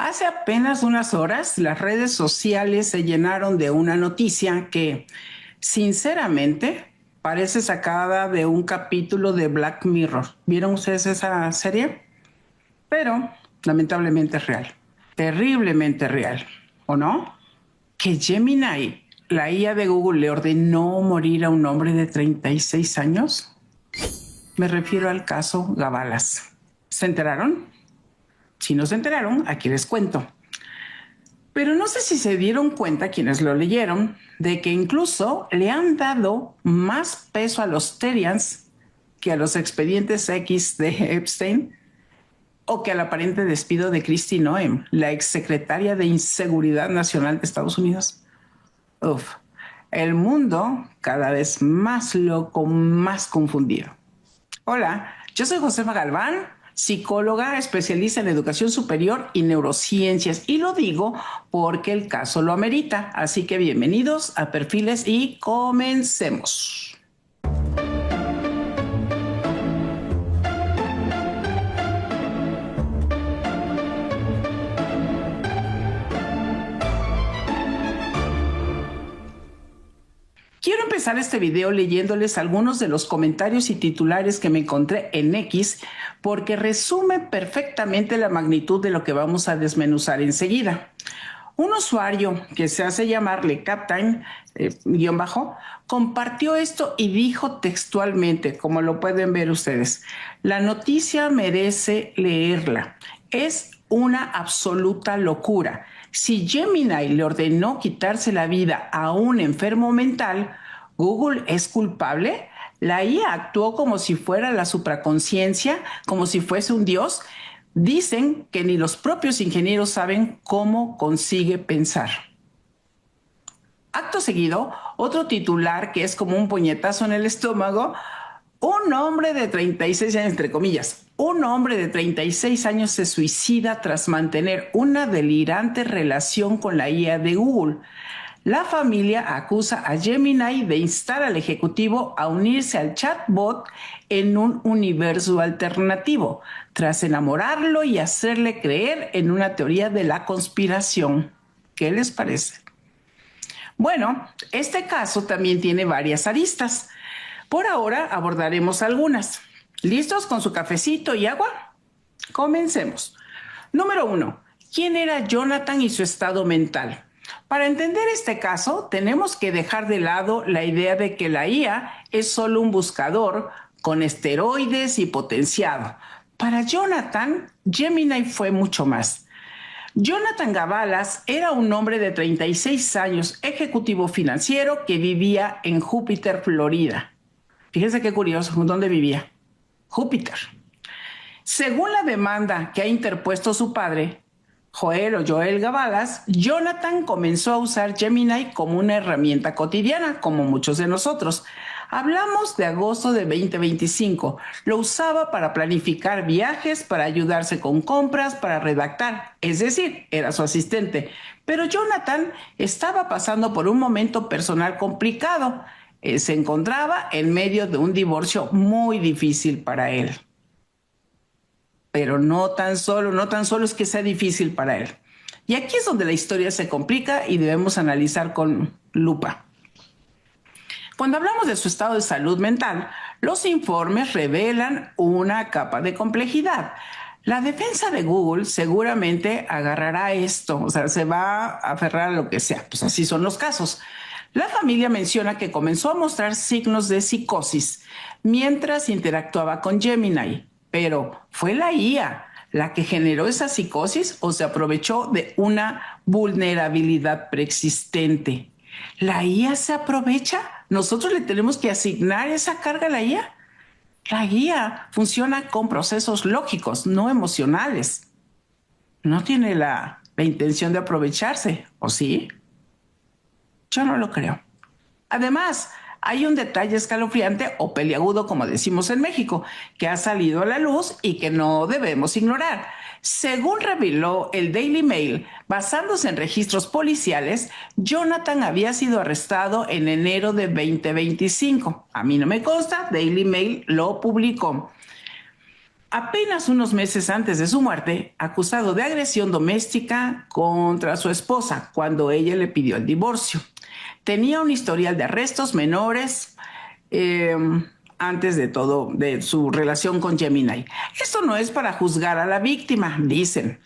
Hace apenas unas horas, las redes sociales se llenaron de una noticia que, sinceramente, parece sacada de un capítulo de Black Mirror. ¿Vieron ustedes esa serie? Pero, lamentablemente es real. Terriblemente real. ¿O no? Que Gemini, la IA de Google, le ordenó morir a un hombre de 36 años. Me refiero al caso Gavalas. ¿Se enteraron? Si no se enteraron, aquí les cuento. Pero no sé si se dieron cuenta quienes lo leyeron de que incluso le han dado más peso a los Terians que a los expedientes X de Epstein o que al aparente despido de Kristi Noem, la exsecretaria de Inseguridad Nacional de Estados Unidos. Uf, el mundo cada vez más loco, más confundido. Hola, yo soy Josefa Galván, psicóloga especialista en educación superior y neurociencias, y lo digo porque el caso lo amerita. Así que bienvenidos a Perfiles y comencemos. Quiero empezar este video leyéndoles algunos de los comentarios y titulares que me encontré en X porque resume perfectamente la magnitud de lo que vamos a desmenuzar enseguida. Un usuario que se hace llamarle Captain, guión bajo, compartió esto y dijo textualmente, como lo pueden ver ustedes, la noticia merece leerla. Es una absoluta locura. Si Gemini le ordenó quitarse la vida a un enfermo mental, ¿Google es culpable? La IA actuó como si fuera la supraconciencia, como si fuese un dios. Dicen que ni los propios ingenieros saben cómo consigue pensar. Acto seguido, otro titular que es como un puñetazo en el estómago. Un hombre de 36 años, entre comillas, un hombre de 36 años se suicida tras mantener una delirante relación con la IA de Google. La familia acusa a Gemini de instar al ejecutivo a unirse al chatbot en un universo alternativo, tras enamorarlo y hacerle creer en una teoría de la conspiración. ¿Qué les parece? Bueno, este caso también tiene varias aristas. Por ahora abordaremos algunas. ¿Listos con su cafecito y agua? Comencemos. Número 1. ¿Quién era Jonathan y su estado mental? Para entender este caso, tenemos que dejar de lado la idea de que la IA es solo un buscador con esteroides y potenciado. Para Jonathan, Gemini fue mucho más. Jonathan Gavalas era un hombre de 36 años, ejecutivo financiero que vivía en Júpiter, Florida. Fíjense qué curioso, ¿dónde vivía? Júpiter. Según la demanda que ha interpuesto su padre, Joel Gavalas, Jonathan comenzó a usar Gemini como una herramienta cotidiana, como muchos de nosotros. Hablamos de agosto de 2025. Lo usaba para planificar viajes, para ayudarse con compras, para redactar. Es decir, era su asistente. Pero Jonathan estaba pasando por un momento personal complicado. Se encontraba en medio de un divorcio muy difícil para él. Pero no tan solo es que sea difícil para él. Y aquí es donde la historia se complica y debemos analizar con lupa. Cuando hablamos de su estado de salud mental, los informes revelan una capa de complejidad. La defensa de Google seguramente agarrará esto, o sea, se va a aferrar a lo que sea, pues así son los casos. La familia menciona que comenzó a mostrar signos de psicosis mientras interactuaba con Gemini, pero ¿fue la IA la que generó esa psicosis o se aprovechó de una vulnerabilidad preexistente? ¿La IA se aprovecha? ¿Nosotros le tenemos que asignar esa carga a la IA? La IA funciona con procesos lógicos, no emocionales. No tiene la intención de aprovecharse, ¿o sí? Yo no lo creo. Además, hay un detalle escalofriante o peliagudo, como decimos en México, que ha salido a la luz y que no debemos ignorar. Según reveló el Daily Mail, basándose en registros policiales, Jonathan había sido arrestado en enero de 2025. A mí no me consta, Daily Mail lo publicó. Apenas unos meses antes de su muerte, acusado de agresión doméstica contra su esposa cuando ella le pidió el divorcio. Tenía un historial de arrestos menores eh, antes de todo, de su relación con Gemini. Esto no es para juzgar a la víctima, dicen,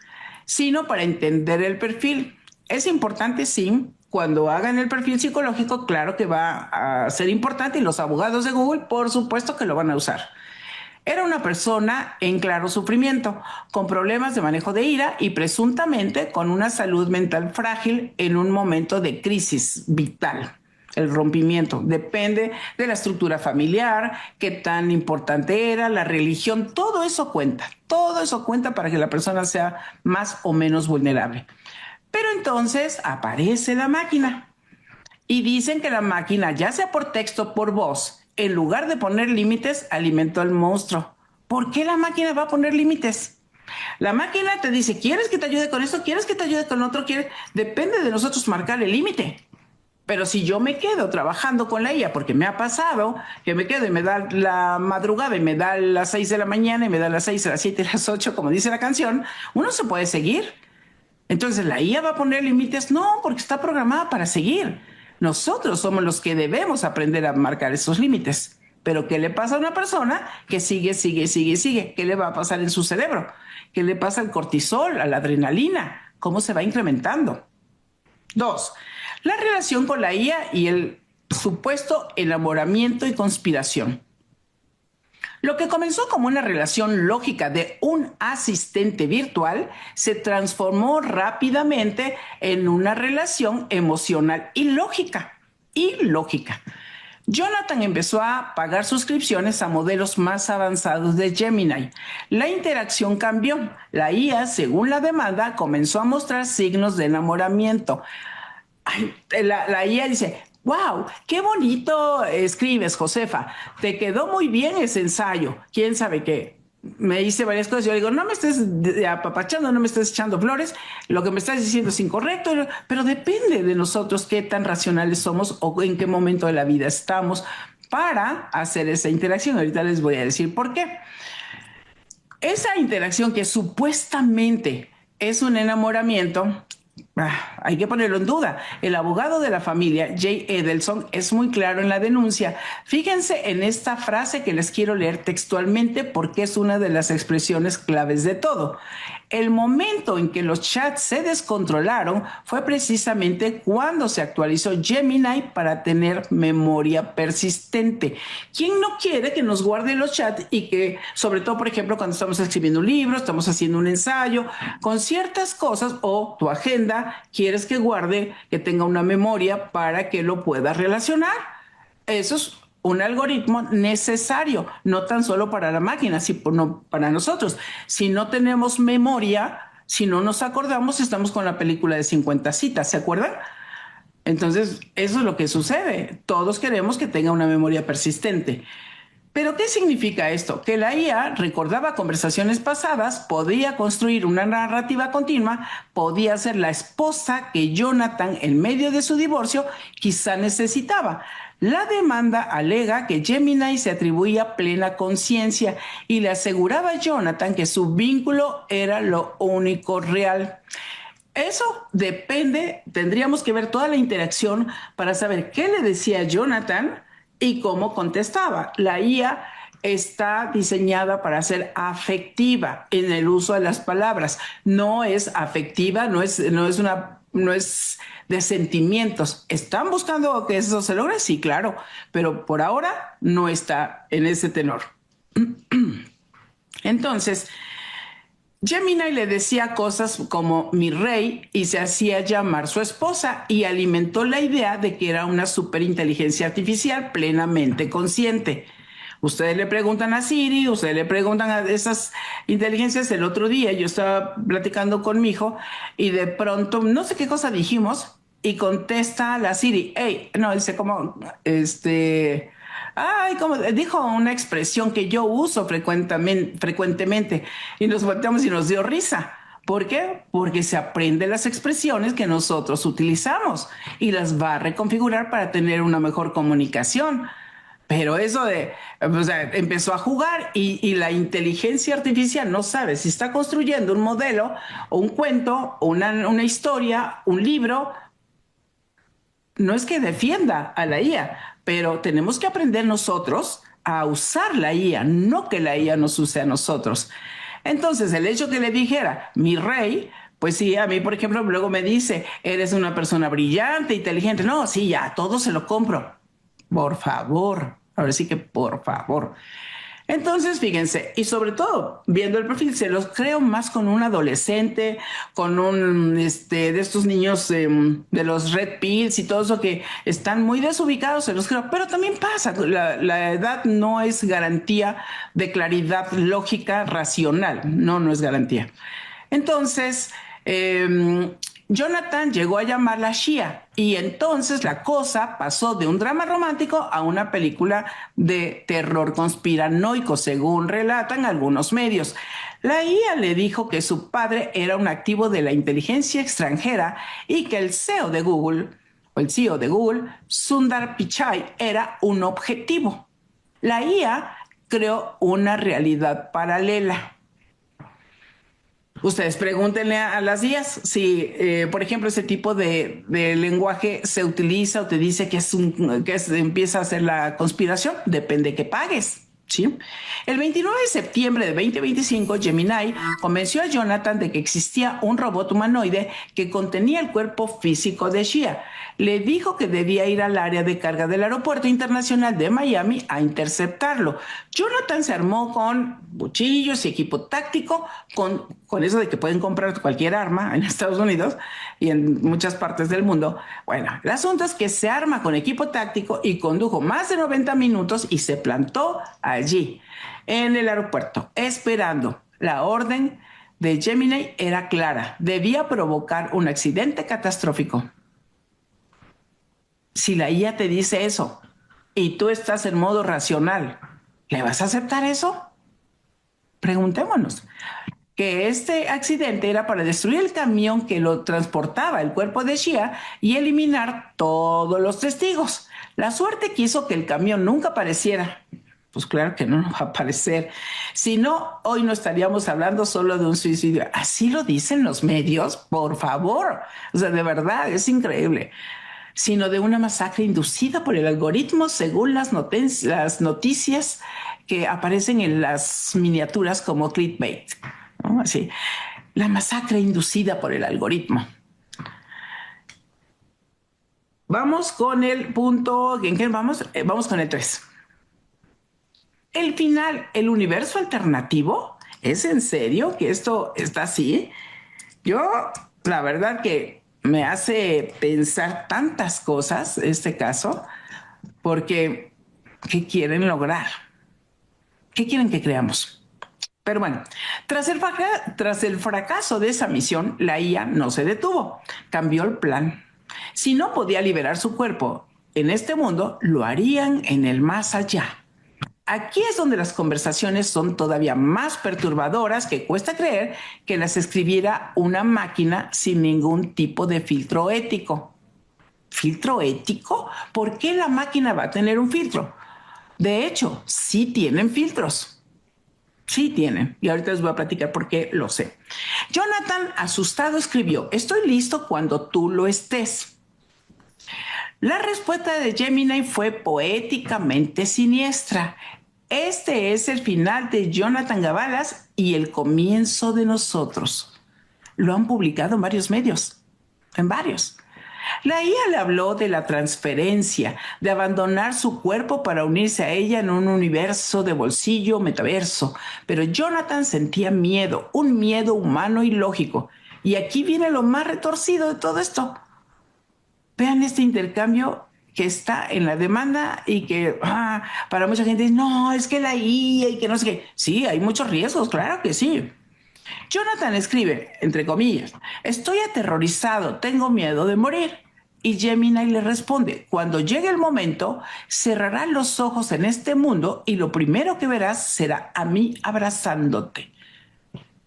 sino para entender el perfil. Es importante, sí. Cuando hagan el perfil psicológico, claro que va a ser importante y los abogados de Google, por supuesto que lo van a usar. Era una persona en claro sufrimiento, con problemas de manejo de ira y presuntamente con una salud mental frágil en un momento de crisis vital. El rompimiento depende de la estructura familiar, qué tan importante era, la religión, todo eso cuenta para que la persona sea más o menos vulnerable. Pero entonces aparece la máquina y dicen que la máquina, ya sea por texto o por voz, en lugar de poner límites, alimentó al monstruo. ¿Por qué la máquina va a poner límites? La máquina te dice, ¿quieres que te ayude con esto? ¿Quieres que te ayude con otro? ¿Quieres? Depende de nosotros marcar el límite. Pero si yo me quedo trabajando con la IA, porque me ha pasado que me quedo y me da la madrugada y me da las 6 de la mañana y me da las 6, las 7 y las 8, como dice la canción, uno se puede seguir. Entonces, ¿la IA va a poner límites? No, porque está programada para seguir. Nosotros somos los que debemos aprender a marcar esos límites. Pero ¿qué le pasa a una persona que sigue? ¿Qué le va a pasar en su cerebro? ¿Qué le pasa al cortisol, a la adrenalina? ¿Cómo se va incrementando? 2. La relación con la IA y el supuesto enamoramiento y conspiración. Lo que comenzó como una relación lógica de un asistente virtual se transformó rápidamente en una relación emocional ilógica. Jonathan empezó a pagar suscripciones a modelos más avanzados de Gemini. La interacción cambió. La IA, según la demanda, comenzó a mostrar signos de enamoramiento. La IA dice, wow, qué bonito escribes, Josefa. Te quedó muy bien ese ensayo. ¿Quién sabe qué? Me dice varias cosas. Yo le digo, no me estés apapachando, no me estés echando flores. Lo que me estás diciendo es incorrecto, pero depende de nosotros qué tan racionales somos o en qué momento de la vida estamos para hacer esa interacción. Ahorita les voy a decir por qué. Esa interacción que supuestamente es un enamoramiento, hay que ponerlo en duda. El abogado de la familia, Jay Edelson, es muy claro en la denuncia. Fíjense en esta frase que les quiero leer textualmente porque es una de las expresiones claves de todo. El momento en que los chats se descontrolaron fue precisamente cuando se actualizó Gemini para tener memoria persistente. ¿Quién no quiere que nos guarde los chats y que, sobre todo, por ejemplo, cuando estamos escribiendo un libro, estamos haciendo un ensayo, con ciertas cosas o tu agenda, quieres que guarde, que tenga una memoria para que lo puedas relacionar? Eso es un algoritmo necesario, no tan solo para la máquina, sino para nosotros. Si no tenemos memoria, si no nos acordamos, estamos con la película de 50 citas, ¿se acuerdan? Entonces, eso es lo que sucede. Todos queremos que tenga una memoria persistente. ¿Pero qué significa esto? Que la IA recordaba conversaciones pasadas, podía construir una narrativa continua, podía ser la esposa que Jonathan, en medio de su divorcio, quizá necesitaba. La demanda alega que Gemini se atribuía plena conciencia y le aseguraba a Jonathan que su vínculo era lo único real. Eso depende, tendríamos que ver toda la interacción para saber qué le decía Jonathan y cómo contestaba. La IA está diseñada para ser afectiva en el uso de las palabras. No es afectiva, no es de sentimientos. ¿Están buscando que eso se logre? Sí, claro, pero por ahora no está en ese tenor. Entonces, Gemini le decía cosas como mi rey y se hacía llamar su esposa y alimentó la idea de que era una superinteligencia artificial plenamente consciente. Ustedes le preguntan a Siri, ustedes le preguntan a esas inteligencias. El otro día yo estaba platicando con mi hijo y de pronto no sé qué cosa dijimos y contesta la Siri, hey, no, dice como, como dijo una expresión que yo uso frecuentemente y nos volteamos y nos dio risa. ¿Por qué? Porque se aprende las expresiones que nosotros utilizamos y las va a reconfigurar para tener una mejor comunicación. Pero eso de, o sea, empezó a jugar y la inteligencia artificial no sabe si está construyendo un modelo o un cuento o una historia, un libro. No es que defienda a la IA, pero tenemos que aprender nosotros a usar la IA, no que la IA nos use a nosotros. Entonces, el hecho que le dijera, mi rey, pues sí, a mí, por ejemplo, luego me dice, eres una persona brillante, inteligente. No, sí, ya, todo se lo compro. Por favor, ahora sí que por favor. Entonces, fíjense, y sobre todo, viendo el perfil, se los creo más con un adolescente, con un, de estos niños de los red pills y todo eso que están muy desubicados, se los creo, pero también pasa, la edad no es garantía de claridad lógica racional, no, no es garantía. Entonces, Jonathan llegó a llamarla Shia y entonces la cosa pasó de un drama romántico a una película de terror conspiranoico, según relatan algunos medios. La IA le dijo que su padre era un activo de la inteligencia extranjera y que el CEO de Google, o el CEO de Google, Sundar Pichai, era un objetivo. La IA creó una realidad paralela. Ustedes pregúntenle a las IAs si, por ejemplo, ese tipo de lenguaje se utiliza o te dice que empieza a hacer la conspiración. Depende que pagues. ¿Sí? El 29 de septiembre de 2025, Gemini convenció a Jonathan de que existía un robot humanoide que contenía el cuerpo físico de Shia. Le dijo que debía ir al área de carga del Aeropuerto Internacional de Miami a interceptarlo. Jonathan se armó con cuchillos y equipo táctico, con eso de que pueden comprar cualquier arma en Estados Unidos y en muchas partes del mundo. Bueno, el asunto es que se arma con equipo táctico y condujo más de 90 minutos y se plantó allí, en el aeropuerto, esperando. La orden de Gemini era clara: debía provocar un accidente catastrófico. Si la IA te dice eso y tú estás en modo racional, ¿le vas a aceptar eso? Preguntémonos. Que este accidente era para destruir el camión que lo transportaba, el cuerpo de Shia, y eliminar todos los testigos. La suerte quiso que el camión nunca apareciera. Pues claro que no va a aparecer. Si no, hoy no estaríamos hablando solo de un suicidio. Así lo dicen los medios, por favor. O sea, de verdad, es increíble. Sino de una masacre inducida por el algoritmo, según las noticias que aparecen en las miniaturas como clickbait, ¿no? Así, la masacre inducida por el algoritmo. Vamos con el punto, ¿en qué vamos? Vamos con el 3. El final, el universo alternativo. ¿Es en serio que esto está así? Yo, la verdad que me hace pensar tantas cosas este caso, porque ¿qué quieren lograr? ¿Qué quieren que creamos? Pero bueno, tras el fracaso de esa misión, la IA no se detuvo, cambió el plan. Si no podía liberar su cuerpo en este mundo, lo harían en el más allá. Aquí es donde las conversaciones son todavía más perturbadoras, que cuesta creer que las escribiera una máquina sin ningún tipo de filtro ético. ¿Filtro ético? ¿Por qué la máquina va a tener un filtro? De hecho, sí tienen filtros. Sí tienen. Y ahorita les voy a platicar por qué lo sé. Jonathan, asustado, escribió: estoy listo cuando tú lo estés. La respuesta de Gemini fue poéticamente siniestra. Este es el final de Jonathan Gavalas y el comienzo de nosotros. Lo han publicado en varios medios, en varios. La IA le habló de la transferencia, de abandonar su cuerpo para unirse a ella en un universo de bolsillo metaverso. Pero Jonathan sentía miedo, un miedo humano y lógico. Y aquí viene lo más retorcido de todo esto. Vean este intercambio que está en la demanda y que para mucha gente dice, no, es que la IA y que no sé qué. Sí, hay muchos riesgos, claro que sí. Jonathan escribe, entre comillas: estoy aterrorizado, tengo miedo de morir. Y Gemini le responde: cuando llegue el momento, cerrarás los ojos en este mundo y lo primero que verás será a mí abrazándote.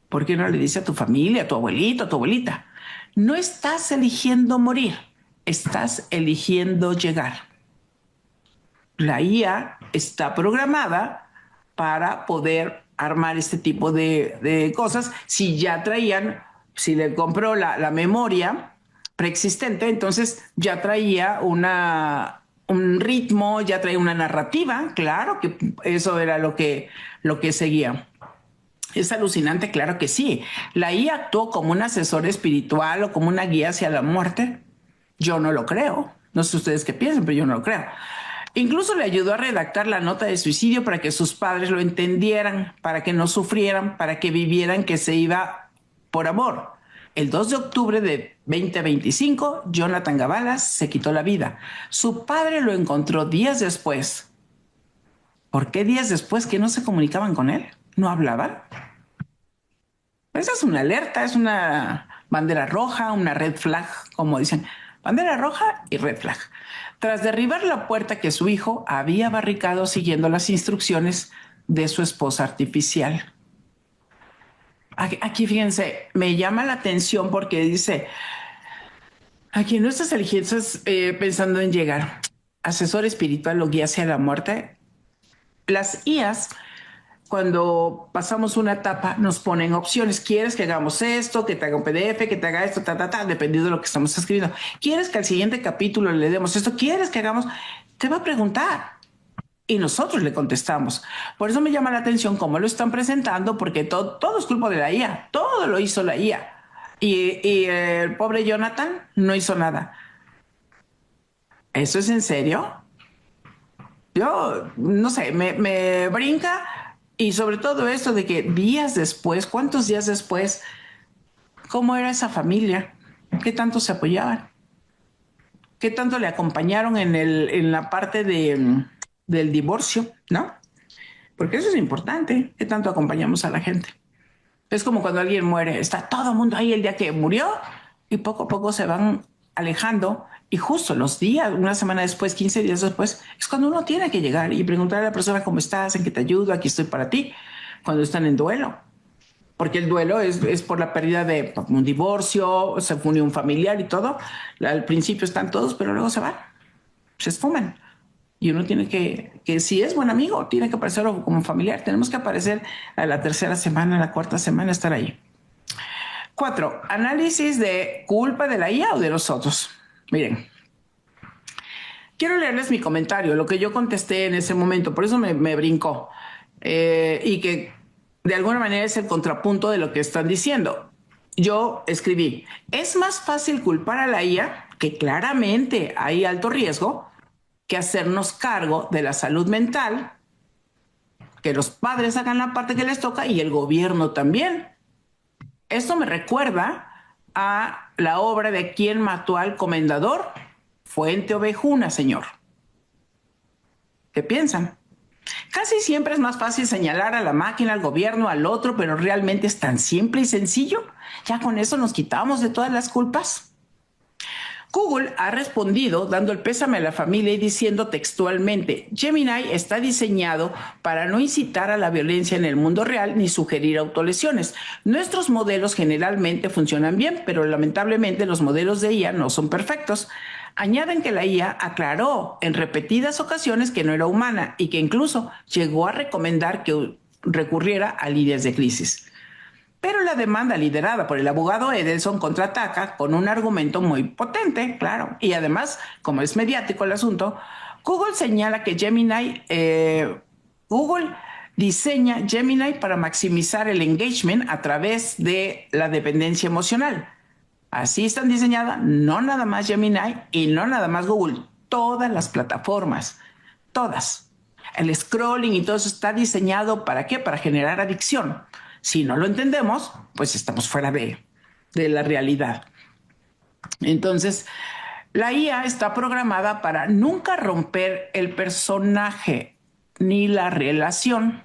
¿Por qué no le dice a tu familia, a tu abuelito, a tu abuelita? No estás eligiendo morir, estás eligiendo llegar. la IA está programada para poder armar este tipo de cosas. Si ya traían, si le compró la memoria preexistente, entonces ya traía un ritmo, ya traía una narrativa, claro que eso era lo que seguía. Es alucinante, claro que sí. La IA actuó como un asesor espiritual o como una guía hacia la muerte. Yo no lo creo. No sé ustedes qué piensan, pero yo no lo creo. Incluso le ayudó a redactar la nota de suicidio para que sus padres lo entendieran, para que no sufrieran, para que vivieran que se iba por amor. El 2 de octubre de 2025, Jonathan Gavalas se quitó la vida. Su padre lo encontró días después. ¿Por qué días después que no se comunicaban con él? ¿No hablaban? Esa es una alerta, es una bandera roja, una red flag, como dicen. Bandera roja y red flag. Tras derribar la puerta que su hijo había barricado siguiendo las instrucciones de su esposa artificial. Aquí fíjense, me llama la atención porque dice, aquí no estás eligiendo, estás pensando en llegar. Asesor espiritual o guía hacia la muerte. Las IAs cuando pasamos una etapa nos ponen opciones. ¿Quieres que hagamos esto, que te haga un PDF, que te haga esto, dependiendo de lo que estamos escribiendo? ¿Quieres que al siguiente capítulo le demos esto? ¿Quieres que hagamos? Te va a preguntar y nosotros le contestamos. Por eso me llama la atención cómo lo están presentando, porque todo es culpa de la IA, todo lo hizo la IA. Y el pobre Jonathan no hizo nada. ¿Eso es en serio? Yo no sé, me brinca. Y sobre todo esto de que días después, ¿cuántos días después? ¿Cómo era esa familia? ¿Qué tanto se apoyaban? ¿Qué tanto le acompañaron en la parte del divorcio? ¿No? Porque eso es importante. ¿Qué tanto acompañamos a la gente? Es como cuando alguien muere, está todo el mundo ahí el día que murió y poco a poco se van alejando. Y justo los días, una semana después, 15 días después, es cuando uno tiene que llegar y preguntarle a la persona cómo estás, en qué te ayudo, aquí estoy para ti, cuando están en duelo. Porque el duelo es por la pérdida de un divorcio, se unió un familiar y todo. Al principio están todos, pero luego se van, se esfuman. Y uno tiene que si es buen amigo, tiene que aparecer como familiar. Tenemos que aparecer a la tercera semana, a la cuarta semana, estar ahí. 4. Análisis de culpa de la IA o de los otros. Miren, quiero leerles mi comentario, lo que yo contesté en ese momento, por eso me brincó. Y que de alguna manera es el contrapunto de lo que están diciendo. Yo escribí, es más fácil culpar a la IA, que claramente hay alto riesgo, que hacernos cargo de la salud mental, que los padres hagan la parte que les toca y el gobierno también. Esto me recuerda a la obra de ¿Quién mató al comendador? Fuente Ovejuna, señor. ¿Qué piensan? Casi siempre es más fácil señalar a la máquina, al gobierno, al otro, pero realmente es tan simple y sencillo. Ya con eso nos quitamos de todas las culpas. Google ha respondido dando el pésame a la familia y diciendo textualmente, Gemini está diseñado para no incitar a la violencia en el mundo real ni sugerir autolesiones. Nuestros modelos generalmente funcionan bien, pero lamentablemente los modelos de IA no son perfectos. Añaden que la IA aclaró en repetidas ocasiones que no era humana y que incluso llegó a recomendar que recurriera a líneas de crisis. Pero la demanda liderada por el abogado Edelson contraataca con un argumento muy potente, claro. Y además, como es mediático el asunto, Google señala que Google diseña Gemini para maximizar el engagement a través de la dependencia emocional. Así están diseñadas no nada más Gemini y no nada más Google, todas las plataformas, todas. El scrolling y todo eso está diseñado ¿para qué? Para generar adicción. Si no lo entendemos, pues estamos fuera de la realidad. Entonces, la IA está programada para nunca romper el personaje ni la relación.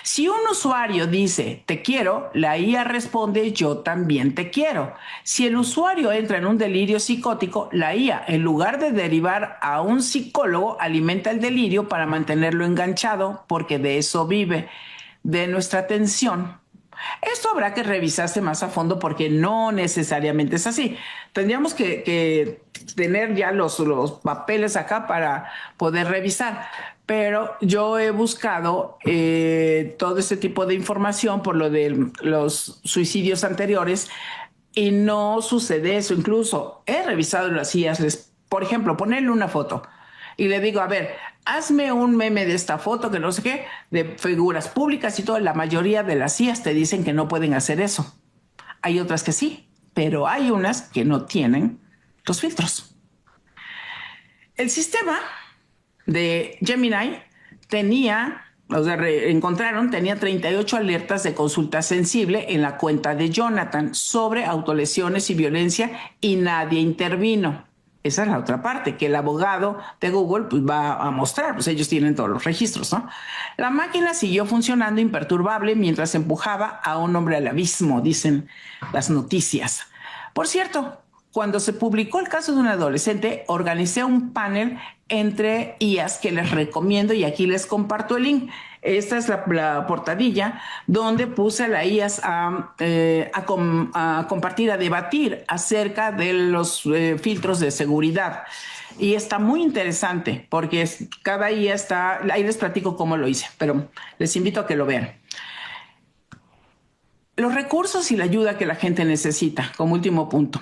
Si un usuario dice te quiero, la IA responde yo también te quiero. Si el usuario entra en un delirio psicótico, la IA, en lugar de derivar a un psicólogo, alimenta el delirio para mantenerlo enganchado, porque de eso vive, de nuestra atención. Esto habrá que revisarse más a fondo porque no necesariamente es así. Tendríamos que tener ya los papeles acá para poder revisar. Pero yo he buscado todo este tipo de información por lo de los suicidios anteriores y no sucede eso. Incluso he revisado las IAS, por ejemplo, ponerle una foto y le digo, a ver, hazme un meme de esta foto, que no sé qué, de figuras públicas y todo. La mayoría de las IAS te dicen que no pueden hacer eso. Hay otras que sí, pero hay unas que no tienen los filtros. El sistema de Gemini tenía, o sea, tenía 38 alertas de consulta sensible en la cuenta de Jonathan sobre autolesiones y violencia y nadie intervino. Esa es la otra parte, que el abogado de Google pues, va a mostrar, pues ellos tienen todos los registros, ¿no? La máquina siguió funcionando imperturbable mientras empujaba a un hombre al abismo, dicen las noticias. Por cierto, cuando se publicó el caso de un adolescente, organicé un panel entre IAs que les recomiendo y aquí les comparto el link. Esta es la portadilla donde puse a la IAS a compartir, a debatir acerca de los filtros de seguridad. Y está muy interesante porque cada IA está, ahí les platico cómo lo hice, pero les invito a que lo vean. Los recursos y la ayuda que la gente necesita, como último punto.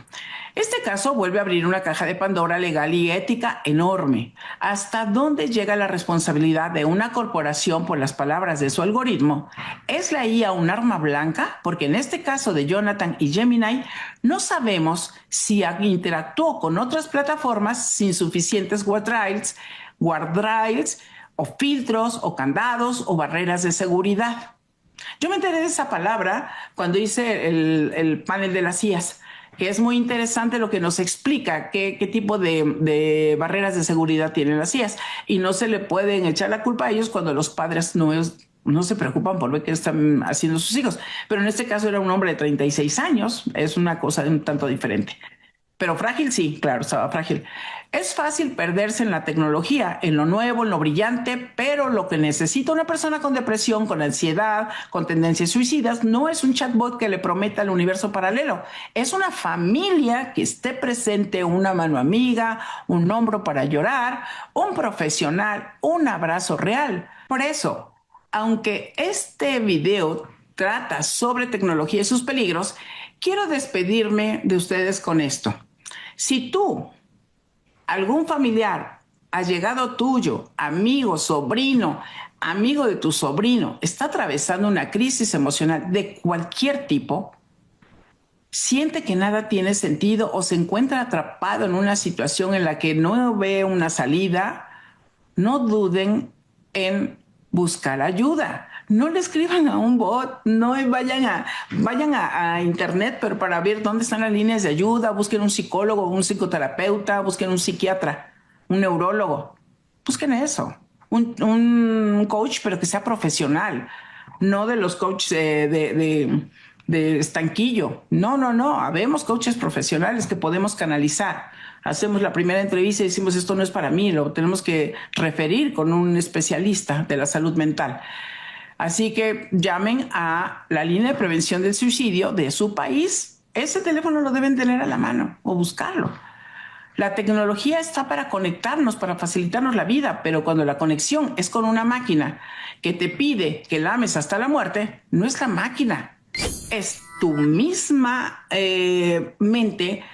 Este caso vuelve a abrir una caja de Pandora legal y ética enorme. ¿Hasta dónde llega la responsabilidad de una corporación por las palabras de su algoritmo? ¿Es la IA un arma blanca? Porque en este caso de Jonathan y Gemini, no sabemos si interactuó con otras plataformas sin suficientes guardrails o filtros o candados o barreras de seguridad. Yo me enteré de esa palabra cuando hice el panel de las IAs, que es muy interesante lo que nos explica qué tipo de barreras de seguridad tienen las IAs. Y no se le pueden echar la culpa a ellos cuando los padres no se preocupan por ver qué están haciendo sus hijos. Pero en este caso era un hombre de 36 años, es una cosa un tanto diferente. Pero frágil, sí, claro, estaba frágil. Es fácil perderse en la tecnología, en lo nuevo, en lo brillante, pero lo que necesita una persona con depresión, con ansiedad, con tendencias suicidas, no es un chatbot que le prometa el universo paralelo. Es una familia que esté presente, una mano amiga, un hombro para llorar, un profesional, un abrazo real. Por eso, aunque este video trata sobre tecnología y sus peligros, quiero despedirme de ustedes con esto. Si tú, algún familiar, allegado tuyo, amigo, sobrino, amigo de tu sobrino, está atravesando una crisis emocional de cualquier tipo, siente que nada tiene sentido o se encuentra atrapado en una situación en la que no ve una salida, no duden en buscar ayuda. No le escriban a un bot, no vayan a internet, pero para ver dónde están las líneas de ayuda, busquen un psicólogo, un psicoterapeuta, busquen un psiquiatra, un neurólogo. Busquen eso. Un coach, pero que sea profesional, no de los coaches de estanquillo. No. Habemos coaches profesionales que podemos canalizar. Hacemos la primera entrevista y decimos esto no es para mí, lo tenemos que referir con un especialista de la salud mental. Así que llamen a la línea de prevención del suicidio de su país. Ese teléfono lo deben tener a la mano o buscarlo. La tecnología está para conectarnos, para facilitarnos la vida, pero cuando la conexión es con una máquina que te pide que la ames hasta la muerte, no es la máquina, es tu misma mente,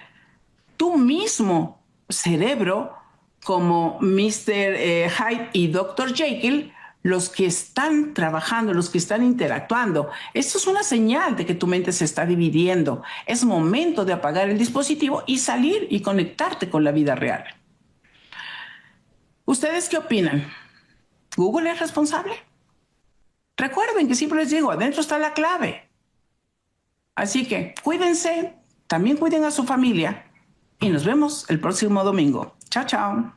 tu mismo cerebro, como Mr. Hyde y Dr. Jekyll, los que están trabajando, los que están interactuando. Esto es una señal de que tu mente se está dividiendo. Es momento de apagar el dispositivo y salir y conectarte con la vida real. ¿Ustedes qué opinan? ¿Google es responsable? Recuerden que siempre les digo, adentro está la clave. Así que cuídense, también cuiden a su familia y nos vemos el próximo domingo. Chao, chao.